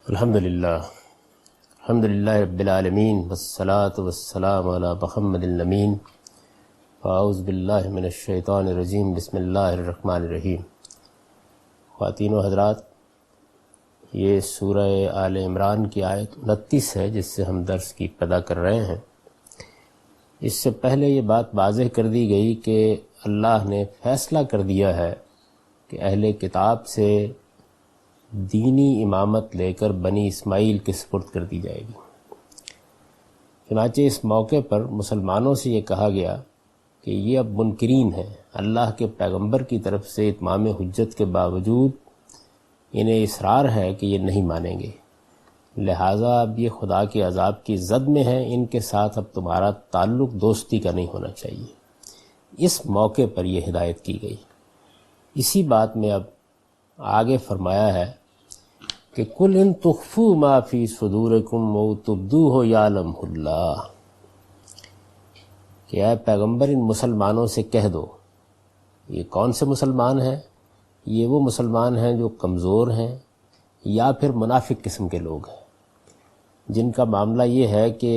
الحمدللہ رب العالمین والصلاة والسلام علی محمد الامین فاعوذ باللہ من الشیطان الرجیم بسم اللہ الرحمن الرحیم۔ خواتین و حضرات، یہ سورہ آل عمران کی آیت 29 ہے جس سے ہم درس کی ابتدا کر رہے ہیں۔ اس سے پہلے یہ بات واضح کر دی گئی کہ اللہ نے فیصلہ کر دیا ہے کہ اہل کتاب سے دینی امامت لے کر بنی اسماعیل کے سپرد کر دی جائے گی۔ چنانچہ اس موقع پر مسلمانوں سے یہ کہا گیا کہ یہ اب منکرین ہیں، اللہ کے پیغمبر کی طرف سے اتمام حجت کے باوجود انہیں اصرار ہے کہ یہ نہیں مانیں گے، لہٰذا اب یہ خدا کے عذاب کی زد میں ہیں، ان کے ساتھ اب تمہارا تعلق دوستی کا نہیں ہونا چاہیے۔ اس موقع پر یہ ہدایت کی گئی۔ اسی بات میں اب آگے فرمایا ہے کہ قُلْ إِن تُخْفُوا مَا فِي صُدُورِكُمْ أَوْ تُبْدُوهُ يَعْلَمْهُ اللَّهُ، کہ اے پیغمبر ان مسلمانوں سے کہہ دو۔ یہ کون سے مسلمان ہیں؟ یہ وہ مسلمان ہیں جو کمزور ہیں یا پھر منافق قسم کے لوگ ہیں، جن کا معاملہ یہ ہے کہ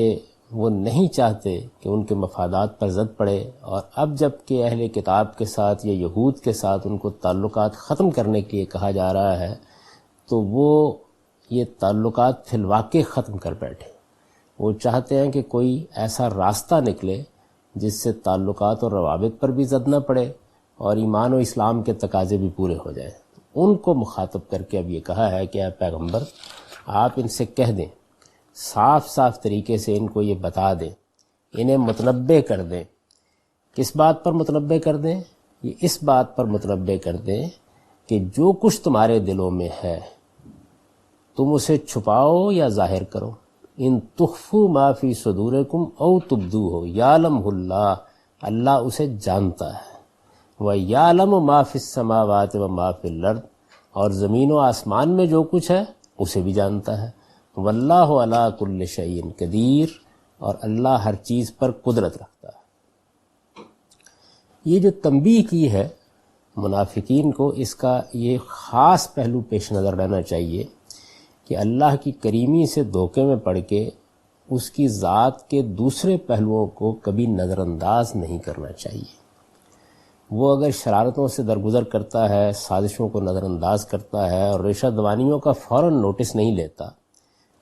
وہ نہیں چاہتے کہ ان کے مفادات پر زد پڑے، اور اب جب کہ اہل کتاب کے ساتھ یا یہود کے ساتھ ان کو تعلقات ختم کرنے کے لیے کہا جا رہا ہے تو وہ یہ تعلقات فی الواقع ختم کر بیٹھے۔ وہ چاہتے ہیں کہ کوئی ایسا راستہ نکلے جس سے تعلقات اور روابط پر بھی زد نہ پڑے اور ایمان و اسلام کے تقاضے بھی پورے ہو جائیں۔ ان کو مخاطب کر کے اب یہ کہا ہے کہ اے پیغمبر آپ ان سے کہہ دیں، صاف صاف طریقے سے ان کو یہ بتا دیں، انہیں متنبع کر دیں۔ کس بات پر متنبع کر دیں؟ یہ اس بات پر متنبع کر دیں کہ جو کچھ تمہارے دلوں میں ہے تم اسے چھپاؤ یا ظاہر کرو۔ ان تخفوا ما فی صدورکم او تبدوہ یعلمہ اللہ، اللہ اسے جانتا ہے۔ وَيَعْلَمُ مَا فِي السَّمَاوَاتِ وَمَا فِي الْأَرْضِ، اور زمین و آسمان میں جو کچھ ہے اسے بھی جانتا ہے۔ وَاللَّهُ عَلَىٰ كُلِّ شَيْءٍ قَدِيرٌ، اور اللہ ہر چیز پر قدرت رکھتا ہے۔ یہ جو تنبیہ کی ہے منافقین کو، اس کا یہ خاص پہلو پیش نظر رہنا چاہیے کہ اللہ کی کریمی سے دھوکے میں پڑ کے اس کی ذات کے دوسرے پہلوؤں کو کبھی نظر انداز نہیں کرنا چاہیے۔ وہ اگر شرارتوں سے درگزر کرتا ہے، سازشوں کو نظر انداز کرتا ہے اور ریشہ دوانیوں کا فوراً نوٹس نہیں لیتا،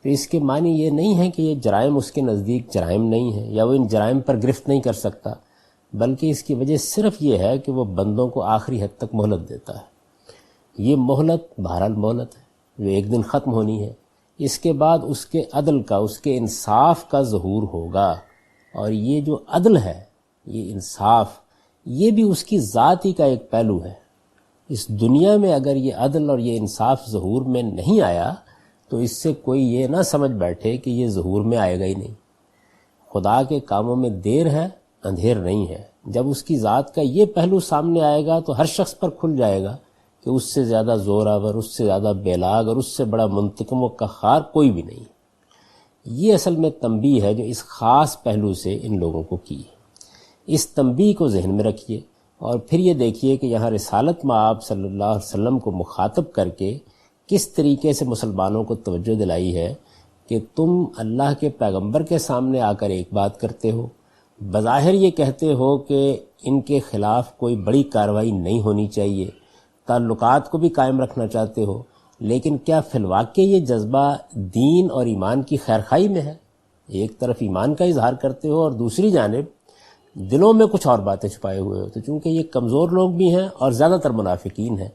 تو اس کے معنی یہ نہیں ہے کہ یہ جرائم اس کے نزدیک جرائم نہیں ہیں یا وہ ان جرائم پر گرفت نہیں کر سکتا، بلکہ اس کی وجہ صرف یہ ہے کہ وہ بندوں کو آخری حد تک مہلت دیتا ہے۔ یہ مہلت بہرحال مہلت ہے جو ایک دن ختم ہونی ہے، اس کے بعد اس کے عدل کا، اس کے انصاف کا ظہور ہوگا، اور یہ جو عدل ہے، یہ انصاف، یہ بھی اس کی ذات ہی کا ایک پہلو ہے۔ اس دنیا میں اگر یہ عدل اور یہ انصاف ظہور میں نہیں آیا تو اس سے کوئی یہ نہ سمجھ بیٹھے کہ یہ ظہور میں آئے گا ہی نہیں۔ خدا کے کاموں میں دیر ہے، اندھیر نہیں ہے۔ جب اس کی ذات کا یہ پہلو سامنے آئے گا تو ہر شخص پر کھل جائے گا کہ اس سے زیادہ زوراور، اس سے زیادہ بیلاگ اور اس سے بڑا منتقم و قہار کوئی بھی نہیں۔ یہ اصل میں تنبیہ ہے جو اس خاص پہلو سے ان لوگوں کو کی ہے۔ اس تنبیہ کو ذہن میں رکھیے، اور پھر یہ دیکھیے کہ یہاں رسالت مآب صلی اللہ علیہ وسلم کو مخاطب کر کے کس طریقے سے مسلمانوں کو توجہ دلائی ہے کہ تم اللہ کے پیغمبر کے سامنے آ کر ایک بات کرتے ہو، بظاہر یہ کہتے ہو کہ ان کے خلاف کوئی بڑی کارروائی نہیں ہونی چاہیے، تعلقات کو بھی قائم رکھنا چاہتے ہو، لیکن کیا فی الواقع یہ جذبہ دین اور ایمان کی خیرخواہی میں ہے؟ ایک طرف ایمان کا اظہار کرتے ہو اور دوسری جانب دلوں میں کچھ اور باتیں چھپائے ہوئے ہو۔ تو چونکہ یہ کمزور لوگ بھی ہیں اور زیادہ تر منافقین ہیں،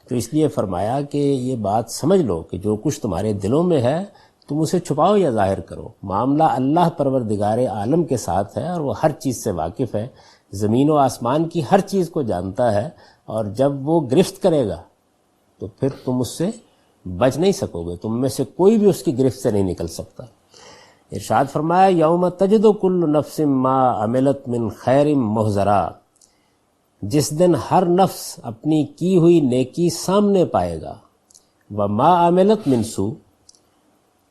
تو اس لیے فرمایا کہ یہ بات سمجھ لو کہ جو کچھ تمہارے دلوں میں ہے تم اسے چھپاؤ یا ظاہر کرو۔ معاملہ اللہ پروردگار عالم کے ساتھ ہے اور وہ ہر چیز سے واقف ہے، زمین و آسمان کی ہر چیز کو جانتا ہے، اور جب وہ گرفت کرے گا تو پھر تم اس سے بچ نہیں سکو گے، تم میں سے کوئی بھی اس کی گرفت سے نہیں نکل سکتا۔ ارشاد فرمایا یوم تجد کل نفس ما عملت من خیر محضرا، جس دن ہر نفس اپنی کی ہوئی نیکی سامنے پائے گا، وما عملت من سوء،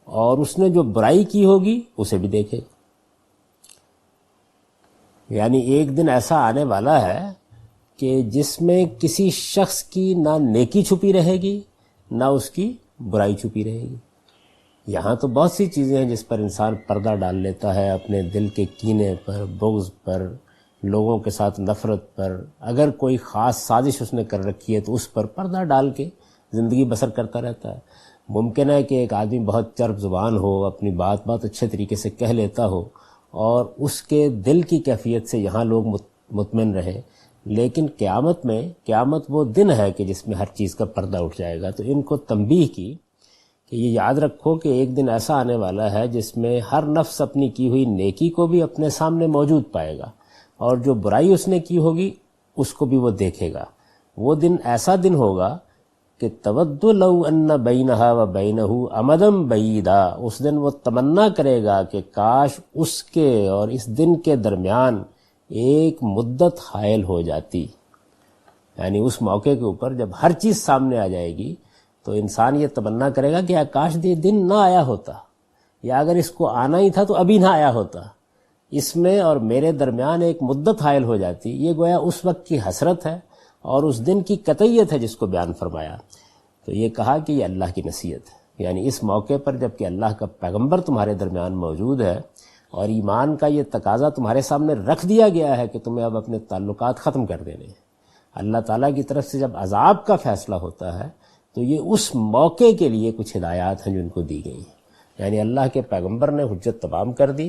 اور اس نے جو برائی کی ہوگی اسے بھی دیکھے گا۔ یعنی ایک دن ایسا آنے والا ہے کہ جس میں کسی شخص کی نہ نیکی چھپی رہے گی نہ اس کی برائی چھپی رہے گی۔ یہاں تو بہت سی چیزیں ہیں جس پر انسان پردہ ڈال لیتا ہے، اپنے دل کے کینے پر، بغض پر، لوگوں کے ساتھ نفرت پر، اگر کوئی خاص سازش اس نے کر رکھی ہے تو اس پر پردہ ڈال کے زندگی بسر کرتا رہتا ہے۔ ممکن ہے کہ ایک آدمی بہت چرب زبان ہو، اپنی بات اچھے طریقے سے کہہ لیتا ہو اور اس کے دل کی کیفیت سے یہاں لوگ مطمئن رہیں، لیکن قیامت وہ دن ہے کہ جس میں ہر چیز کا پردہ اٹھ جائے گا۔ تو ان کو تنبیہ کی کہ یہ یاد رکھو کہ ایک دن ایسا آنے والا ہے جس میں ہر نفس اپنی کی ہوئی نیکی کو بھی اپنے سامنے موجود پائے گا، اور جو برائی اس نے کی ہوگی اس کو بھی وہ دیکھے گا۔ وہ دن ایسا دن ہوگا کہ تود لو ان بینہا و بینہ امدم بعیدا، اس دن وہ تمنا کرے گا کہ کاش اس کے اور اس دن کے درمیان ایک مدت حائل ہو جاتی۔ یعنی اس موقع کے اوپر جب ہر چیز سامنے آ جائے گی تو انسان یہ تمنا کرے گا کہ کاش یہ دن نہ آیا ہوتا، یا اگر اس کو آنا ہی تھا تو ابھی نہ آیا ہوتا، اس میں اور میرے درمیان ایک مدت حائل ہو جاتی۔ یہ گویا اس وقت کی حسرت ہے اور اس دن کی قطعیت ہے جس کو بیان فرمایا۔ تو یہ کہا کہ یہ اللہ کی نصیحت ہے، یعنی اس موقع پر جب کہ اللہ کا پیغمبر تمہارے درمیان موجود ہے اور ایمان کا یہ تقاضا تمہارے سامنے رکھ دیا گیا ہے کہ تمہیں اب اپنے تعلقات ختم کر دینے ہیں، اللہ تعالیٰ کی طرف سے جب عذاب کا فیصلہ ہوتا ہے تو یہ اس موقع کے لیے کچھ ہدایات ہیں جو ان کو دی گئی ہیں۔ یعنی اللہ کے پیغمبر نے حجت تمام کر دی،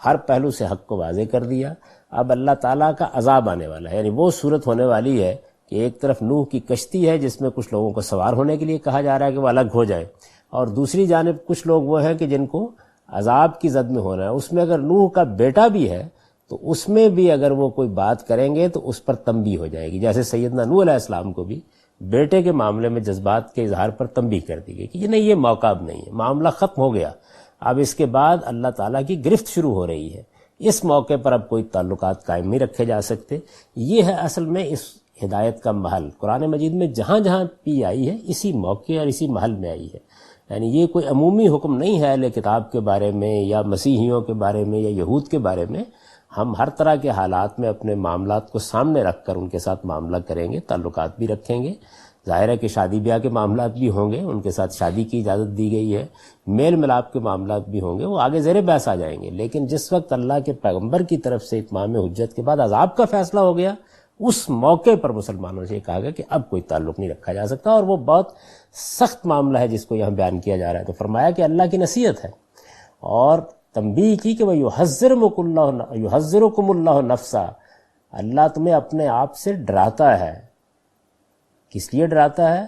ہر پہلو سے حق کو واضح کر دیا، اب اللہ تعالیٰ کا عذاب آنے والا ہے۔ یعنی وہ صورت ہونے والی ہے کہ ایک طرف نوح کی کشتی ہے جس میں کچھ لوگوں کو سوار ہونے کے لیے کہا جا رہا ہے کہ وہ الگ ہو جائے، اور دوسری جانب کچھ لوگ وہ ہیں کہ جن کو عذاب کی زد میں ہونا ہے۔ اس میں اگر نوح کا بیٹا بھی ہے تو اس میں بھی اگر وہ کوئی بات کریں گے تو اس پر تنبیہ ہو جائے گی، جیسے سیدنا نوح علیہ السلام کو بھی بیٹے کے معاملے میں جذبات کے اظہار پر تنبیہ کر دی گئی کہ یہ نہیں، یہ موقع اب نہیں ہے، معاملہ ختم ہو گیا، اب اس کے بعد اللہ تعالیٰ کی گرفت شروع ہو رہی ہے، اس موقع پر اب کوئی تعلقات قائم نہیں رکھے جا سکتے۔ یہ ہے اصل میں اس ہدایت کا محل۔ قرآن مجید میں جہاں جہاں بھی آئی ہے اسی موقع اور اسی محل میں آئی ہے، یعنی یہ کوئی عمومی حکم نہیں ہے اہل کتاب کے بارے میں یا مسیحیوں کے بارے میں یا یہود کے بارے میں۔ ہم ہر طرح کے حالات میں اپنے معاملات کو سامنے رکھ کر ان کے ساتھ معاملہ کریں گے، تعلقات بھی رکھیں گے۔ ظاہر ہے کہ شادی بیاہ کے معاملات بھی ہوں گے، ان کے ساتھ شادی کی اجازت دی گئی ہے، میل ملاپ کے معاملات بھی ہوں گے، وہ آگے زیر بحث آ جائیں گے۔ لیکن جس وقت اللہ کے پیغمبر کی طرف سے اتمام حجت کے بعد عذاب کا فیصلہ ہو گیا، اس موقع پر مسلمانوں سے کہا گیا کہ اب کوئی تعلق نہیں رکھا جا سکتا، اور وہ بہت سخت معاملہ ہے جس کو یہاں بیان کیا جا رہا ہے۔ تو فرمایا کہ اللہ کی نصیحت ہے، اور تنبیہ کی کہ وَيُحَذِّرُكُمُ اللَّهُ نَفْسًا، اللہ تمہیں اپنے آپ سے ڈراتا ہے۔ کس لیے ڈراتا ہے؟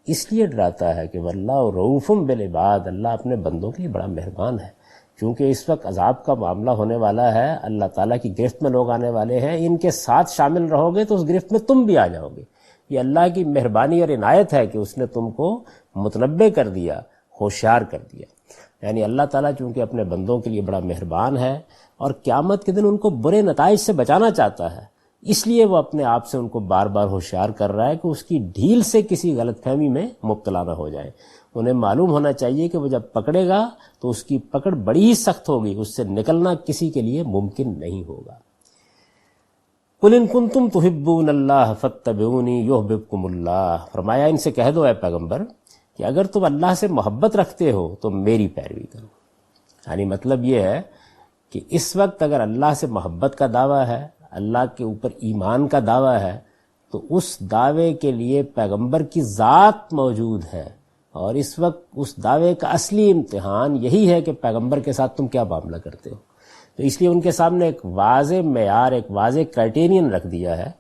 اس لیے ڈراتا ہے کہ واللہ رؤوف بالعباد، اللہ اپنے بندوں کے لیے بڑا مہربان ہے۔ چونکہ اس وقت عذاب کا معاملہ ہونے والا ہے، اللہ تعالیٰ کی گرفت میں لوگ آنے والے ہیں، ان کے ساتھ شامل رہو گے تو اس گرفت میں تم بھی آ جاؤ گے۔ یہ اللہ کی مہربانی اور عنایت ہے کہ اس نے تم کو متنبع کر دیا، ہوشیار کر دیا۔ یعنی اللہ تعالیٰ چونکہ اپنے بندوں کے لیے بڑا مہربان ہے اور قیامت کے دن ان کو برے نتائج سے بچانا چاہتا ہے، اس لیے وہ اپنے آپ سے ان کو بار بار ہوشیار کر رہا ہے کہ اس کی ڈھیل سے کسی غلط فہمی میں مبتلا نہ ہو جائے۔ انہیں معلوم ہونا چاہیے کہ وہ جب پکڑے گا تو اس کی پکڑ بڑی ہی سخت ہوگی، اس سے نکلنا کسی کے لیے ممکن نہیں ہوگا۔ قُلْ إِن كُنتُمْ تُحِبُّونَ اللَّهَ فَاتَّبِعُونِي يُحْبِبْكُمُ اللَّهُ، فرمایا ان سے کہہ دو اے پیغمبر کہ اگر تم اللہ سے محبت رکھتے ہو تو میری پیروی کرو۔ یعنی مطلب یہ ہے کہ اس وقت اگر اللہ سے محبت کا دعویٰ ہے، اللہ کے اوپر ایمان کا دعویٰ ہے، تو اس دعوے کے لیے پیغمبر کی ذات موجود ہے، اور اس وقت اس دعوے کا اصلی امتحان یہی ہے کہ پیغمبر کے ساتھ تم کیا معاملہ کرتے ہو۔ تو اس لیے ان کے سامنے ایک واضح معیار، ایک واضح کرائٹیرین رکھ دیا ہے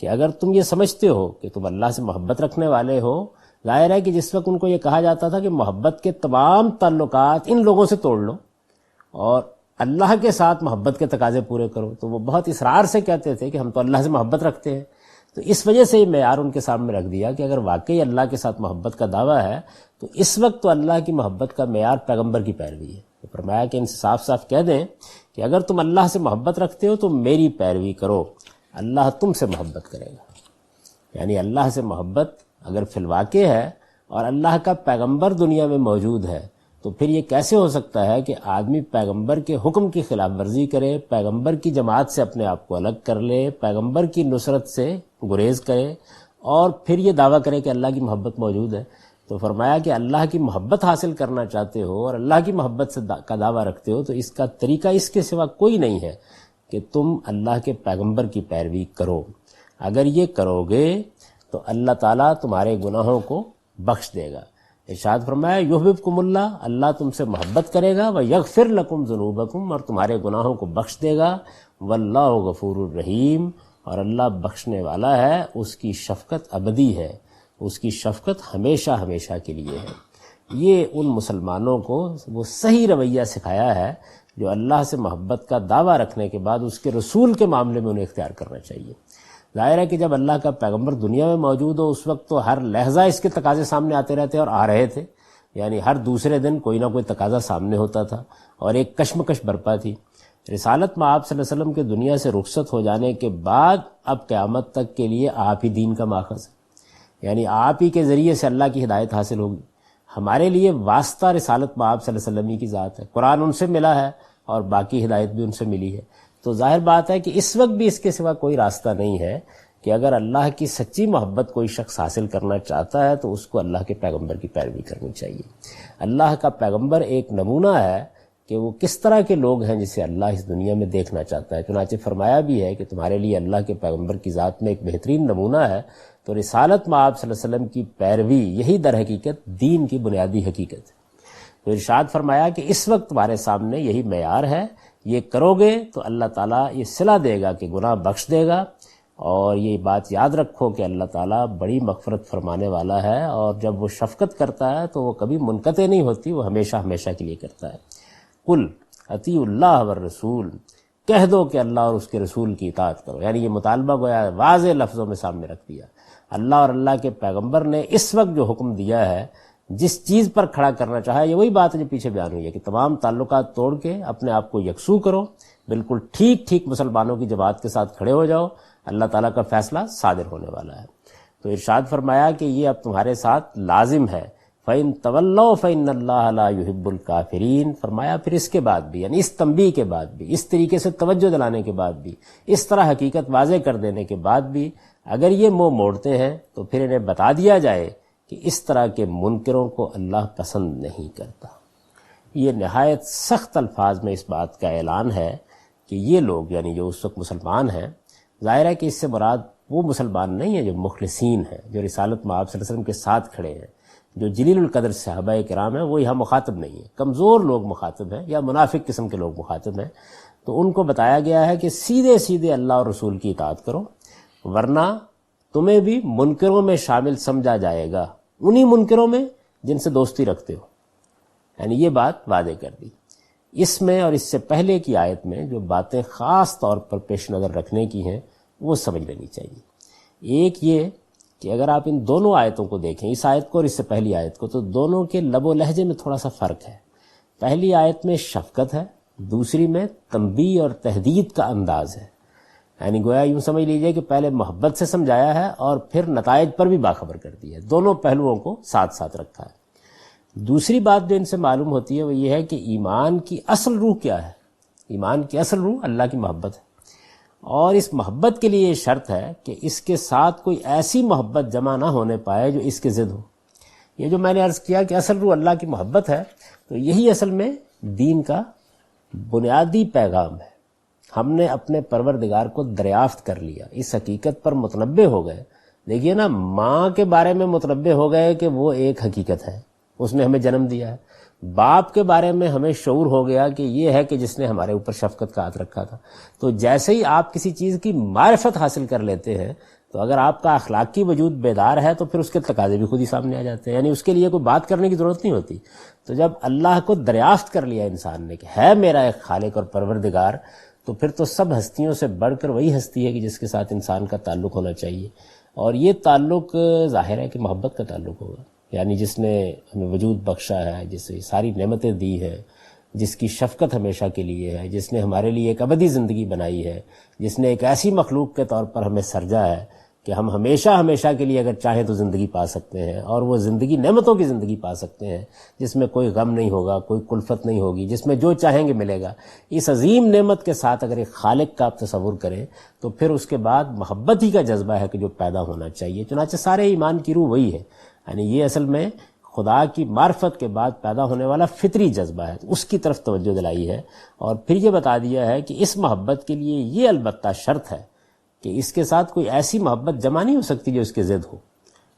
کہ اگر تم یہ سمجھتے ہو کہ تم اللہ سے محبت رکھنے والے ہو، ظاہر ہے کہ جس وقت ان کو یہ کہا جاتا تھا کہ محبت کے تمام تعلقات ان لوگوں سے توڑ لو اور اللہ کے ساتھ محبت کے تقاضے پورے کرو، تو وہ بہت اصرار سے کہتے تھے کہ ہم تو اللہ سے محبت رکھتے ہیں۔ تو اس وجہ سے یہ معیار ان کے سامنے رکھ دیا کہ اگر واقعی اللہ کے ساتھ محبت کا دعویٰ ہے تو اس وقت تو اللہ کی محبت کا معیار پیغمبر کی پیروی ہے۔ تو فرمایا کہ ان سے صاف صاف کہہ دیں کہ اگر تم اللہ سے محبت رکھتے ہو تو میری پیروی کرو، اللہ تم سے محبت کرے گا۔ یعنی اللہ سے محبت اگر فی الواقع ہے اور اللہ کا پیغمبر دنیا میں موجود ہے تو پھر یہ کیسے ہو سکتا ہے کہ آدمی پیغمبر کے حکم کی خلاف ورزی کرے، پیغمبر کی جماعت سے اپنے آپ کو الگ کر لے، پیغمبر کی نصرت سے گریز کرے اور پھر یہ دعویٰ کرے کہ اللہ کی محبت موجود ہے۔ تو فرمایا کہ اللہ کی محبت حاصل کرنا چاہتے ہو اور اللہ کی محبت سے کا دعویٰ رکھتے ہو تو اس کا طریقہ اس کے سوا کوئی نہیں ہے کہ تم اللہ کے پیغمبر کی پیروی کرو. اگر یہ کرو گے تو اللہ تعالیٰ تمہارے گناہوں کو بخش دے گا. ارشاد فرمایا یحببکم اللہ، اللہ تم سے محبت کرے گا، ویغفر لکم ذنوبکم، اور تمہارے گناہوں کو بخش دے گا. واللہ غفور الرحیم، اور اللہ بخشنے والا ہے، اس کی شفقت ابدی ہے، اس کی شفقت ہمیشہ ہمیشہ کے لیے ہے. یہ ان مسلمانوں کو وہ صحیح رویہ سکھایا ہے جو اللہ سے محبت کا دعویٰ رکھنے کے بعد اس کے رسول کے معاملے میں انہیں اختیار کرنا چاہیے. ظاہر ہے کہ جب اللہ کا پیغمبر دنیا میں موجود ہو اس وقت تو ہر لحظہ اس کے تقاضے سامنے آتے رہتے اور آ رہے تھے، یعنی ہر دوسرے دن کوئی نہ کوئی تقاضا سامنے ہوتا تھا اور ایک کشمکش برپا تھی. رسالت میں آپ صلی اللہ علیہ وسلم کے دنیا سے رخصت ہو جانے کے بعد اب قیامت تک کے لیے آپ ہی دین کا ماخذ ہے، یعنی آپ ہی کے ذریعے سے اللہ کی ہدایت حاصل ہوگی. ہمارے لیے واسطہ رسالت میں آپ صلی اللہ علیہ وسلم کی ذات ہے، قرآن ان سے ملا ہے اور باقی ہدایت بھی ان سے ملی ہے. تو ظاہر بات ہے کہ اس وقت بھی اس کے سوا کوئی راستہ نہیں ہے کہ اگر اللہ کی سچی محبت کوئی شخص حاصل کرنا چاہتا ہے تو اس کو اللہ کے پیغمبر کی پیروی کرنی چاہیے. اللہ کا پیغمبر ایک نمونہ ہے کہ وہ کس طرح کے لوگ ہیں جسے اللہ اس دنیا میں دیکھنا چاہتا ہے. چنانچہ فرمایا بھی ہے کہ تمہارے لیے اللہ کے پیغمبر کی ذات میں ایک بہترین نمونہ ہے. تو رسالت میں آپ صلی اللہ علیہ وسلم کی پیروی یہی در حقیقت دین کی بنیادی حقیقت ہے. تو ارشاد فرمایا کہ اس وقت تمہارے سامنے یہی معیار ہے، یہ کرو گے تو اللہ تعالیٰ یہ صلہ دے گا کہ گناہ بخش دے گا. اور یہ بات یاد رکھو کہ اللہ تعالیٰ بڑی مغفرت فرمانے والا ہے، اور جب وہ شفقت کرتا ہے تو وہ کبھی منقطع نہیں ہوتی، وہ ہمیشہ ہمیشہ کے لیے کرتا ہے. قل اطیعوا اللہ والرسول، کہہ دو کہ اللہ اور اس کے رسول کی اطاعت کرو. یعنی یہ مطالبہ گویا واضح لفظوں میں سامنے رکھ دیا. اللہ اور اللہ کے پیغمبر نے اس وقت جو حکم دیا ہے، جس چیز پر کھڑا کرنا چاہا، یہ وہی بات ہے جو پیچھے بیان ہوئی ہے کہ تمام تعلقات توڑ کے اپنے آپ کو یکسو کرو، بالکل ٹھیک ٹھیک مسلمانوں کی جماعت کے ساتھ کھڑے ہو جاؤ، اللہ تعالیٰ کا فیصلہ صادر ہونے والا ہے. تو ارشاد فرمایا کہ یہ اب تمہارے ساتھ لازم ہے. فَإِن تَوَلَّوْا فَإِنَّ اللَّهَ لَا يُحِبُّ الْكَافِرِينَ. فرمایا پھر اس کے بعد بھی، یعنی اس تنبیہ کے بعد بھی، اس طریقے سے توجہ دلانے کے بعد بھی، اس طرح حقیقت واضح کر دینے کے بعد بھی اگر یہ منہ موڑتے ہیں تو پھر انہیں بتا دیا جائے کہ اس طرح کے منکروں کو اللہ پسند نہیں کرتا. یہ نہایت سخت الفاظ میں اس بات کا اعلان ہے کہ یہ لوگ، یعنی جو اس وقت مسلمان ہیں، ظاہر ہے کہ اس سے مراد وہ مسلمان نہیں ہیں جو مخلصین ہیں، جو رسالت میں آپ صلی اللہ علیہ وسلم کے ساتھ کھڑے ہیں، جو جلیل القدر صحابہ کرام ہیں، وہ یہاں مخاطب نہیں ہیں. کمزور لوگ مخاطب ہیں یا منافق قسم کے لوگ مخاطب ہیں. تو ان کو بتایا گیا ہے کہ سیدھے سیدھے اللہ اور رسول کی اطاعت کرو، ورنہ تمہیں بھی منکروں میں شامل سمجھا جائے گا، انہی منکروں میں جن سے دوستی رکھتے ہو. یعنی یہ بات واضح کر دی. اس میں اور اس سے پہلے کی آیت میں جو باتیں خاص طور پر پیش نظر رکھنے کی ہیں وہ سمجھ لینی چاہیے. ایک یہ کہ اگر آپ ان دونوں آیتوں کو دیکھیں، اس آیت کو اور اس سے پہلی آیت کو، تو دونوں کے لب و لہجے میں تھوڑا سا فرق ہے. پہلی آیت میں شفقت ہے، دوسری میں تنبیہ اور تہدید کا انداز ہے. یعنی گویا یوں سمجھ لیجئے کہ پہلے محبت سے سمجھایا ہے اور پھر نتائج پر بھی باخبر کر دی ہے. دونوں پہلوؤں کو ساتھ ساتھ رکھا ہے. دوسری بات جو ان سے معلوم ہوتی ہے وہ یہ ہے کہ ایمان کی اصل روح کیا ہے. ایمان کی اصل روح اللہ کی محبت ہے، اور اس محبت کے لیے یہ شرط ہے کہ اس کے ساتھ کوئی ایسی محبت جمع نہ ہونے پائے جو اس کے ضد ہو. یہ جو میں نے عرض کیا کہ اصل روح اللہ کی محبت ہے، تو یہی اصل میں دین کا بنیادی پیغام ہے. ہم نے اپنے پروردگار کو دریافت کر لیا، اس حقیقت پر متنبع ہو گئے. دیکھیے نا، ماں کے بارے میں متنبع ہو گئے کہ وہ ایک حقیقت ہے، اس نے ہمیں جنم دیا ہے. باپ کے بارے میں ہمیں شعور ہو گیا کہ یہ ہے کہ جس نے ہمارے اوپر شفقت کا ہاتھ رکھا تھا. تو جیسے ہی آپ کسی چیز کی معرفت حاصل کر لیتے ہیں تو اگر آپ کا اخلاقی وجود بیدار ہے تو پھر اس کے تقاضے بھی خود ہی سامنے آ جاتے ہیں. یعنی اس کے لیے کوئی بات کرنے کی ضرورت نہیں ہوتی. تو جب اللہ کو دریافت کر لیا انسان نے کہ ہے میرا ایک خالق اور پروردگار، تو پھر تو سب ہستیوں سے بڑھ کر وہی ہستی ہے کہ جس کے ساتھ انسان کا تعلق ہونا چاہیے. اور یہ تعلق ظاہر ہے کہ محبت کا تعلق ہوگا. یعنی جس نے ہمیں وجود بخشا ہے، جسے ساری نعمتیں دی ہیں، جس کی شفقت ہمیشہ کے لیے ہے، جس نے ہمارے لیے ایک ابدی زندگی بنائی ہے، جس نے ایک ایسی مخلوق کے طور پر ہمیں سرجا ہے کہ ہم ہمیشہ ہمیشہ کے لیے اگر چاہیں تو زندگی پا سکتے ہیں، اور وہ زندگی نعمتوں کی زندگی پا سکتے ہیں جس میں کوئی غم نہیں ہوگا، کوئی کلفت نہیں ہوگی، جس میں جو چاہیں گے ملے گا. اس عظیم نعمت کے ساتھ اگر ایک خالق کا آپ تصور کریں تو پھر اس کے بعد محبت ہی کا جذبہ ہے کہ جو پیدا ہونا چاہیے. چنانچہ سارے ایمان کی روح وہی ہے. یعنی یہ اصل میں خدا کی معرفت کے بعد پیدا ہونے والا فطری جذبہ ہے، اس کی طرف توجہ دلائی ہے، اور پھر یہ بتا دیا ہے کہ اس محبت کے لیے یہ البتہ شرط ہے کہ اس کے ساتھ کوئی ایسی محبت جمع نہیں ہو سکتی جو اس کے ضد ہو.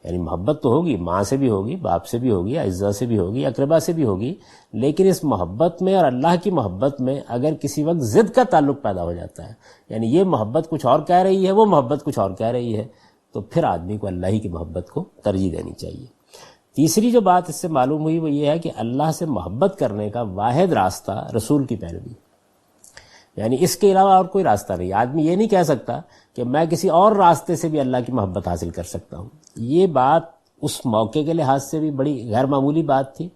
یعنی محبت تو ہوگی، ماں سے بھی ہوگی، باپ سے بھی ہوگی، اعزا سے بھی ہوگی، اقربا سے بھی ہوگی، لیکن اس محبت میں اور اللہ کی محبت میں اگر کسی وقت ضد کا تعلق پیدا ہو جاتا ہے، یعنی یہ محبت کچھ اور کہہ رہی ہے، وہ محبت کچھ اور کہہ رہی ہے، تو پھر آدمی کو اللہ ہی کی محبت کو ترجیح دینی چاہیے. تیسری جو بات اس سے معلوم ہوئی وہ یہ ہے کہ اللہ سے محبت کرنے کا واحد راستہ رسول کی پیروی، یعنی اس کے علاوہ اور کوئی راستہ نہیں. آدمی یہ نہیں کہہ سکتا کہ میں کسی اور راستے سے بھی اللہ کی محبت حاصل کر سکتا ہوں. یہ بات اس موقع کے لحاظ سے بھی بڑی غیر معمولی بات تھی،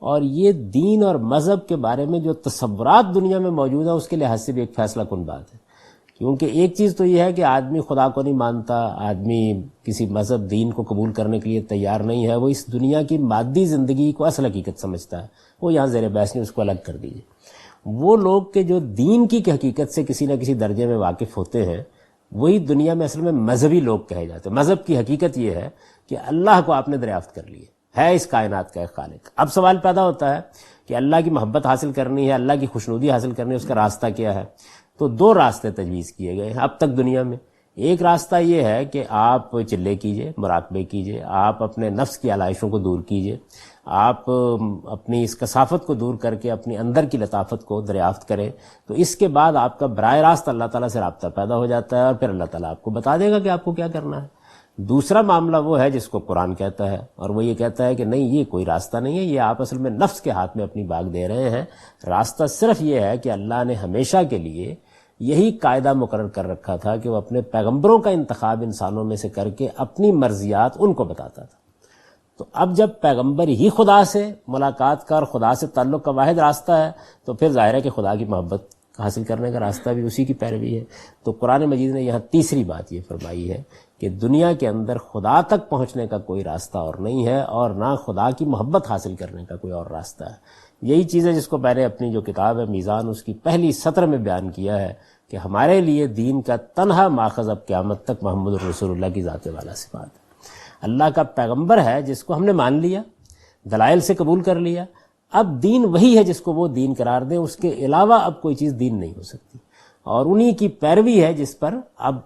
اور یہ دین اور مذہب کے بارے میں جو تصورات دنیا میں موجود ہیں اس کے لحاظ سے بھی ایک فیصلہ کن بات ہے. کیونکہ ایک چیز تو یہ ہے کہ آدمی خدا کو نہیں مانتا، آدمی کسی مذہب دین کو قبول کرنے کے لیے تیار نہیں ہے، وہ اس دنیا کی مادی زندگی کو اصل حقیقت سمجھتا ہے، وہ یہاں زیر بحث نہیں، اس کو الگ کر دیجیے. وہ لوگ کہ جو دین کی حقیقت سے کسی نہ کسی درجے میں واقف ہوتے ہیں، وہی دنیا میں اصل میں مذہبی لوگ کہے جاتے ہیں. مذہب کی حقیقت یہ ہے کہ اللہ کو آپ نے دریافت کر لی ہے اس کائنات کا ایک خالق. اب سوال پیدا ہوتا ہے کہ اللہ کی محبت حاصل کرنی ہے، اللہ کی خوشنودی حاصل کرنی ہے، اس کا راستہ کیا ہے؟ تو دو راستے تجویز کیے گئے ہیں اب تک دنیا میں. ایک راستہ یہ ہے کہ آپ چلے کیجئے، مراقبے کیجئے، آپ اپنے نفس کی علائشوں کو دور کیجئے، آپ اپنی اس کثافت کو دور کر کے اپنی اندر کی لطافت کو دریافت کریں، تو اس کے بعد آپ کا براہ راست اللہ تعالیٰ سے رابطہ پیدا ہو جاتا ہے، اور پھر اللہ تعالیٰ آپ کو بتا دے گا کہ آپ کو کیا کرنا ہے. دوسرا معاملہ وہ ہے جس کو قرآن کہتا ہے، اور وہ یہ کہتا ہے کہ نہیں، یہ کوئی راستہ نہیں ہے، یہ آپ اصل میں نفس کے ہاتھ میں اپنی باغ دے رہے ہیں. راستہ صرف یہ ہے کہ اللہ نے ہمیشہ کے لیے یہی قاعدہ مقرر کر رکھا تھا کہ وہ اپنے پیغمبروں کا انتخاب انسانوں میں سے کر کے اپنی مرضیات ان کو بتاتا تھا. تو اب جب پیغمبر ہی خدا سے ملاقات کا اور خدا سے تعلق کا واحد راستہ ہے، تو پھر ظاہر ہے کہ خدا کی محبت حاصل کرنے کا راستہ بھی اسی کی پیروی ہے. تو قرآن مجید نے یہاں تیسری بات یہ فرمائی ہے کہ دنیا کے اندر خدا تک پہنچنے کا کوئی راستہ اور نہیں ہے، اور نہ خدا کی محبت حاصل کرنے کا کوئی اور راستہ ہے. یہی چیز ہے جس کو میں نے اپنی جو کتاب ہے میزان، اس کی پہلی سطر میں بیان کیا ہے کہ ہمارے لیے دین کا تنہا ماخذ اب قیامت تک محمد الرسول اللہ کی ذات والا صفات ہے. اللہ کا پیغمبر ہے جس کو ہم نے مان لیا، دلائل سے قبول کر لیا. اب دین وہی ہے جس کو وہ دین قرار دیں، اس کے علاوہ اب کوئی چیز دین نہیں ہو سکتی. اور انہی کی پیروی ہے جس پر اب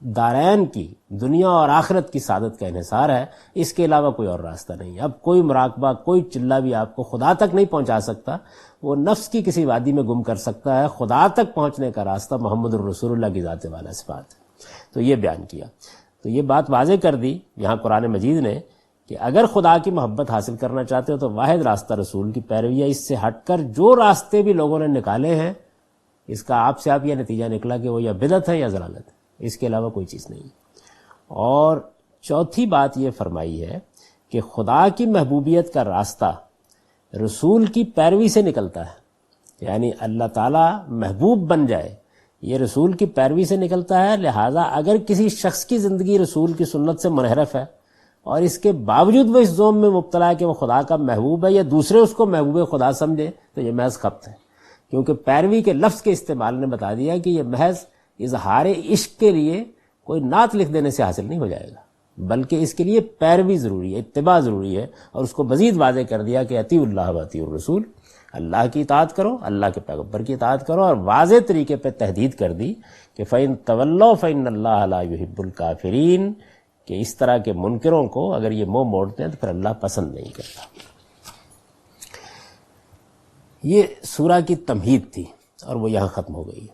دارین کی، دنیا اور آخرت کی سعادت کا انحصار ہے. اس کے علاوہ کوئی اور راستہ نہیں. اب کوئی مراقبہ، کوئی چلہ بھی آپ کو خدا تک نہیں پہنچا سکتا. وہ نفس کی کسی وادی میں گم کر سکتا ہے. خدا تک پہنچنے کا راستہ محمد الرسول اللہ کی ذات والا صفات ہے. تو یہ بیان کیا. تو یہ بات واضح کر دی یہاں قرآن مجید نے کہ اگر خدا کی محبت حاصل کرنا چاہتے ہو تو واحد راستہ رسول کی پیروی ہے. اس سے ہٹ کر جو راستے بھی لوگوں نے نکالے ہیں، اس کا آپ سے آپ یہ نتیجہ نکلا کہ وہ یا بدعت ہے یا ضلالت ہے، اس کے علاوہ کوئی چیز نہیں. اور چوتھی بات یہ فرمائی ہے کہ خدا کی محبوبیت کا راستہ رسول کی پیروی سے نکلتا ہے، یعنی اللہ تعالیٰ محبوب بن جائے، یہ رسول کی پیروی سے نکلتا ہے. لہٰذا اگر کسی شخص کی زندگی رسول کی سنت سے منحرف ہے اور اس کے باوجود وہ اس ذوم میں مبتلا ہے کہ وہ خدا کا محبوب ہے یا دوسرے اس کو محبوب خدا سمجھے، تو یہ محض خبط ہے. کیونکہ پیروی کے لفظ کے استعمال نے بتا دیا کہ یہ محض اظہار عشق کے لیے کوئی نعت لکھ دینے سے حاصل نہیں ہو جائے گا، بلکہ اس کے لیے پیروی ضروری ہے، اتباع ضروری ہے. اور اس کو مزید واضح کر دیا کہ اطیعوا اللہ و اطیعوا الرسول، اللہ کی اطاعت کرو، اللہ کے پیغمبر کی اطاعت کرو. اور واضح طریقے پہ تحدید کر دی کہ فَإِن تَوَلَّوْا فَإِنَّ اللَّهَ لَا يُحِبُّ الْكَافِرِينَ، کہ اس طرح کے منکروں کو اگر یہ منہ موڑتے ہیں تو پھر اللہ پسند نہیں کرتا. یہ سورہ کی تمہید تھی اور وہ یہاں ختم ہو گئی.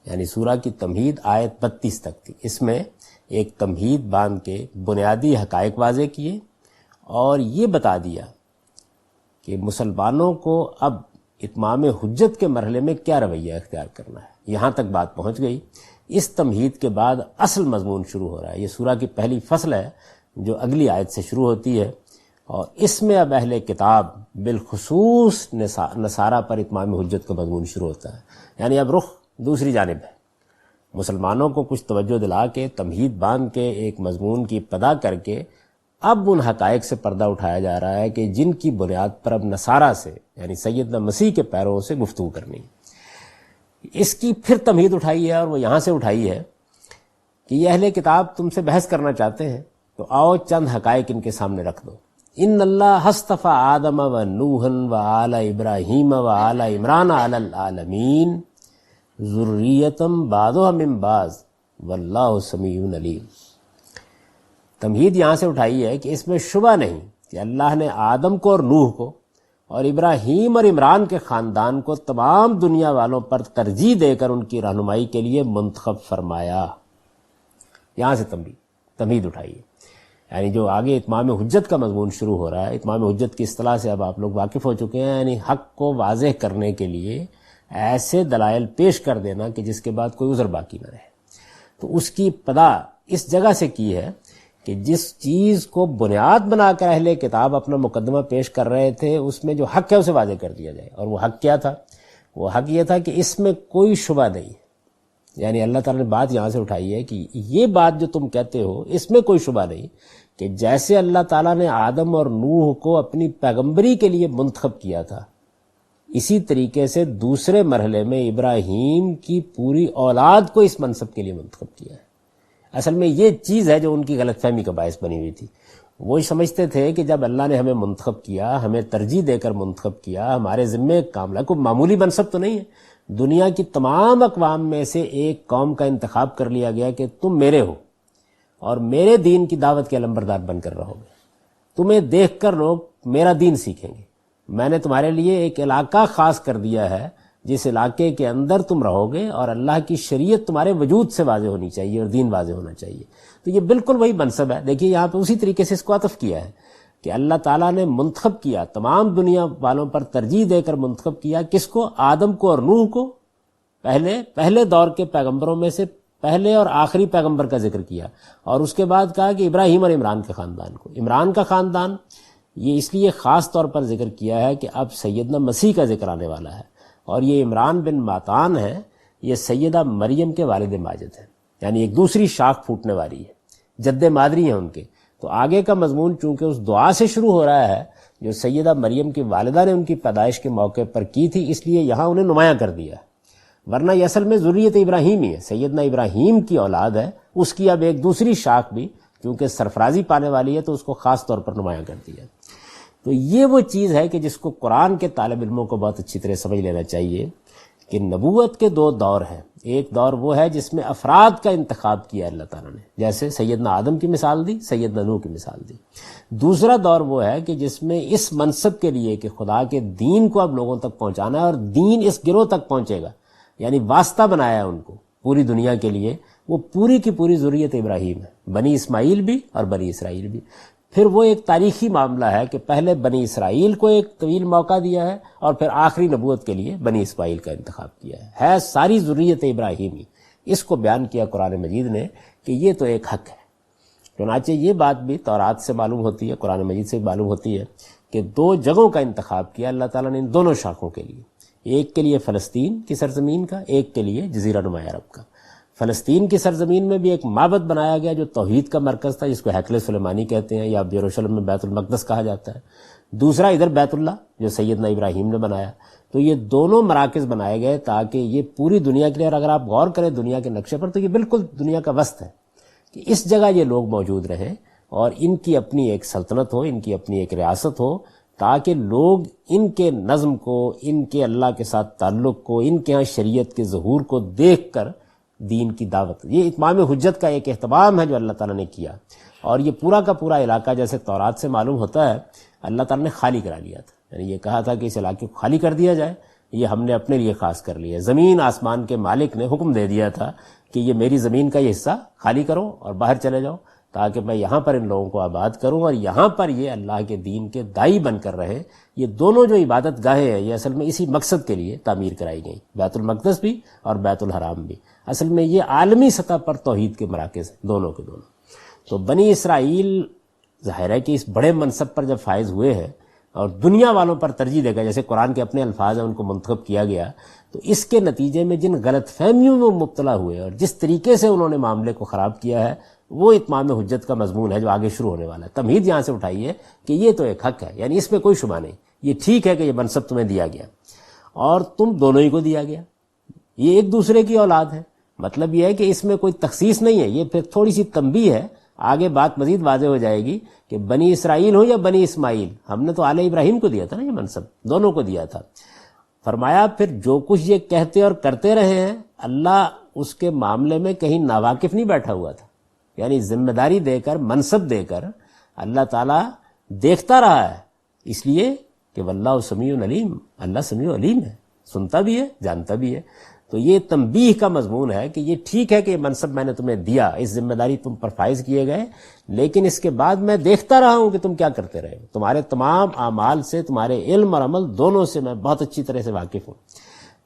یعنی سورہ کی تمہید آیت 32 تک تھی. اس میں ایک تمہید باندھ کے بنیادی حقائق واضح کیے اور یہ بتا دیا کہ مسلمانوں کو اب اتمام حجت کے مرحلے میں کیا رویہ اختیار کرنا ہے. یہاں تک بات پہنچ گئی. اس تمہید کے بعد اصل مضمون شروع ہو رہا ہے. یہ سورہ کی پہلی فصل ہے جو اگلی آیت سے شروع ہوتی ہے، اور اس میں اب اہل کتاب بالخصوص نصارہ پر اتمام حجت کا مضمون شروع ہوتا ہے. یعنی اب رخ دوسری جانب ہے. مسلمانوں کو کچھ توجہ دلا کے، تمہید باندھ کے، ایک مضمون کی ابتدا کر کے اب ان حقائق سے پردہ اٹھایا جا رہا ہے کہ جن کی بنیاد پر اب نصارہ سے، یعنی سیدنا مسیح کے پیروں سے گفتگو کرنی. اس کی پھر تمہید اٹھائی ہے اور وہ یہاں سے اٹھائی ہے کہ یہ اہل کتاب تم سے بحث کرنا چاہتے ہیں تو آؤ چند حقائق ان کے سامنے رکھ دو. ان اللہ اصطفى آدم و نوحا و آل ابراہیم و آل عمران علی العالمین ذریۃ بعضھا من بعض واللہ سمیع علیم۔ تمہید یہاں سے اٹھائی ہے کہ اس میں شبہ نہیں کہ اللہ نے آدم کو اور نوح کو اور ابراہیم اور عمران کے خاندان کو تمام دنیا والوں پر ترجیح دے کر ان کی رہنمائی کے لیے منتخب فرمایا۔ یہاں سے تمہید اٹھائی ہے، یعنی جو آگے اتمام حجت کا مضمون شروع ہو رہا ہے، اتمام حجت کی اصطلاح سے اب آپ لوگ واقف ہو چکے ہیں، یعنی حق کو واضح کرنے کے لیے ایسے دلائل پیش کر دینا کہ جس کے بعد کوئی عذر باقی نہ رہے۔ تو اس کی ابتدا اس جگہ سے کی ہے کہ جس چیز کو بنیاد بنا کر اہل کتاب اپنا مقدمہ پیش کر رہے تھے اس میں جو حق ہے اسے واضح کر دیا جائے، اور وہ حق کیا تھا؟ وہ حق یہ تھا کہ اس میں کوئی شبہ نہیں، یعنی اللہ تعالیٰ نے بات یہاں سے اٹھائی ہے کہ یہ بات جو تم کہتے ہو اس میں کوئی شبہ نہیں کہ جیسے اللہ تعالیٰ نے آدم اور نوح کو اپنی پیغمبری کے لیے منتخب کیا تھا، اسی طریقے سے دوسرے مرحلے میں ابراہیم کی پوری اولاد کو اس منصب کے لیے منتخب کیا ہے۔ اصل میں یہ چیز ہے جو ان کی غلط فہمی کا باعث بنی ہوئی تھی۔ وہ سمجھتے تھے کہ جب اللہ نے ہمیں منتخب کیا، ہمیں ترجیح دے کر منتخب کیا، ہمارے ذمے ایک کام ہے، کوئی معمولی منصب تو نہیں ہے، دنیا کی تمام اقوام میں سے ایک قوم کا انتخاب کر لیا گیا کہ تم میرے ہو اور میرے دین کی دعوت کے علمبردار بن کر رہو گے، تمہیں دیکھ کر لوگ میرا دین سیکھیں گے۔ میں نے تمہارے لیے ایک علاقہ خاص کر دیا ہے جس علاقے کے اندر تم رہو گے، اور اللہ کی شریعت تمہارے وجود سے واضح ہونی چاہیے اور دین واضح ہونا چاہیے۔ تو یہ بالکل وہی منصب ہے۔ دیکھیے یہاں پہ اسی طریقے سے اس کو عطف کیا ہے کہ اللہ تعالیٰ نے منتخب کیا، تمام دنیا والوں پر ترجیح دے کر منتخب کیا، کس کو؟ آدم کو اور نوح کو، پہلے دور کے پیغمبروں میں سے پہلے اور آخری پیغمبر کا ذکر کیا، اور اس کے بعد کہا کہ ابراہیم اور عمران کے خاندان کو۔ عمران کا خاندان یہ اس لیے خاص طور پر ذکر کیا ہے کہ اب سیدنا مسیح کا ذکر آنے والا ہے، اور یہ عمران بن ماتان ہے، یہ سیدہ مریم کے والد ماجد ہیں، یعنی ایک دوسری شاخ پھوٹنے والی ہے، جد مادری ہیں ان کے۔ تو آگے کا مضمون چونکہ اس دعا سے شروع ہو رہا ہے جو سیدہ مریم کی والدہ نے ان کی پیدائش کے موقع پر کی تھی، اس لیے یہاں انہیں نمایاں کر دیا ہے، ورنہ یہ اصل میں ذریت ابراہیم ہی ہے، سیدنا ابراہیم کی اولاد ہے، اس کی اب ایک دوسری شاخ بھی چونکہ سرفرازی پانے والی ہے تو اس کو خاص طور پر نمایاں کر دیا۔ تو یہ وہ چیز ہے کہ جس کو قرآن کے طالب علموں کو بہت اچھی طرح سمجھ لینا چاہیے کہ نبوت کے دو دور ہیں۔ ایک دور وہ ہے جس میں افراد کا انتخاب کیا اللہ تعالیٰ نے، جیسے سیدنا آدم کی مثال دی، سیدنا نوح کی مثال دی۔ دوسرا دور وہ ہے کہ جس میں اس منصب کے لیے کہ خدا کے دین کو اب لوگوں تک پہنچانا ہے، اور دین اس گروہ تک پہنچے گا، یعنی واسطہ بنایا ہے ان کو پوری دنیا کے لیے، وہ پوری کی پوری ذریت ابراہیم ہے، بنی اسماعیل بھی اور بنی اسرائیل بھی۔ پھر وہ ایک تاریخی معاملہ ہے کہ پہلے بنی اسرائیل کو ایک طویل موقع دیا ہے، اور پھر آخری نبوت کے لیے بنی اسماعیل کا انتخاب کیا ہے ساری ذریت ابراہیمی۔ اس کو بیان کیا قرآن مجید نے کہ یہ تو ایک حق ہے۔ چنانچہ یہ بات بھی تورات سے معلوم ہوتی ہے، قرآن مجید سے معلوم ہوتی ہے کہ دو جگہوں کا انتخاب کیا اللہ تعالیٰ نے ان دونوں شاخوں کے لیے، ایک کے لیے فلسطین کی سرزمین کا، ایک کے لیے جزیرہ نما عرب کا۔ فلسطین کی سرزمین میں بھی ایک معبد بنایا گیا جو توحید کا مرکز تھا، جس کو ہیکل سلیمانی کہتے ہیں، یا یروشلم میں بیت المقدس کہا جاتا ہے۔ دوسرا ادھر بیت اللہ جو سیدنا ابراہیم نے بنایا۔ تو یہ دونوں مراکز بنائے گئے تاکہ یہ پوری دنیا کے لیے، اور اگر آپ غور کریں دنیا کے نقشے پر تو یہ بالکل دنیا کا وسط ہے کہ اس جگہ یہ لوگ موجود رہیں اور ان کی اپنی ایک سلطنت ہو، ان کی اپنی ایک ریاست ہو، تاکہ لوگ ان کے نظم کو، ان کے اللہ کے ساتھ تعلق کو، ان کے ہاں شریعت کے ظہور کو دیکھ کر دین کی دعوت۔ یہ اتمام حجت کا ایک اہتمام ہے جو اللہ تعالیٰ نے کیا، اور یہ پورا کا پورا علاقہ جیسے تورات سے معلوم ہوتا ہے اللہ تعالیٰ نے خالی کرا لیا تھا، یعنی یہ کہا تھا کہ اس علاقے کو خالی کر دیا جائے، یہ ہم نے اپنے لیے خاص کر لیا۔ زمین آسمان کے مالک نے حکم دے دیا تھا کہ یہ میری زمین کا یہ حصہ خالی کرو اور باہر چلے جاؤ، تاکہ میں یہاں پر ان لوگوں کو آباد کروں اور یہاں پر یہ اللہ کے دین کے دائی بن کر رہے۔ یہ دونوں جو عبادت گاہیں ہیں یہ اصل میں اسی مقصد کے لیے تعمیر کرائی گئیں، بیت المقدس بھی اور بیت الحرام بھی۔ اصل میں یہ عالمی سطح پر توحید کے مراکز ہیں دونوں کے دونوں۔ تو بنی اسرائیل ظاہر ہے کہ اس بڑے منصب پر جب فائز ہوئے ہیں اور دنیا والوں پر ترجیح دے گا، جیسے قرآن کے اپنے الفاظ ہیں، ان کو منتخب کیا گیا، تو اس کے نتیجے میں جن غلط فہمیوں میں مبتلا ہوئے اور جس طریقے سے انہوں نے معاملے کو خراب کیا ہے وہ اتمام حجت کا مضمون ہے جو آگے شروع ہونے والا ہے۔ تمہید یہاں سے اٹھائی ہے کہ یہ تو ایک حق ہے، یعنی اس میں کوئی شبہ نہیں، یہ ٹھیک ہے کہ یہ منصب تمہیں دیا گیا اور تم دونوں ہی کو دیا گیا، یہ ایک دوسرے کی اولاد ہے۔ مطلب یہ ہے کہ اس میں کوئی تخصیص نہیں ہے، یہ پھر تھوڑی سی تنبیہ ہے آگے بات مزید واضح ہو جائے گی کہ بنی اسرائیل ہو یا بنی اسماعیل، ہم نے تو آل ابراہیم کو دیا تھا نا یہ منصب، دونوں کو دیا تھا۔ فرمایا پھر جو کچھ یہ کہتے اور کرتے رہے ہیں، اللہ اس کے معاملے میں کہیں ناواقف نہیں بیٹھا ہوا تھا، یعنی ذمہ داری دے کر، منصب دے کر اللہ تعالیٰ دیکھتا رہا ہے، اس لیے کہ واللہ سمیع علیم، اللہ سمیع علیم ہے، سنتا بھی ہے، جانتا بھی ہے۔ تو یہ تنبیہ کا مضمون ہے کہ یہ ٹھیک ہے کہ یہ منصب میں نے تمہیں دیا، اس ذمہ داری تم پر فائز کیے گئے، لیکن اس کے بعد میں دیکھتا رہا ہوں کہ تم کیا کرتے رہے، تمہارے تمام اعمال سے، تمہارے علم اور عمل دونوں سے میں بہت اچھی طرح سے واقف ہوں۔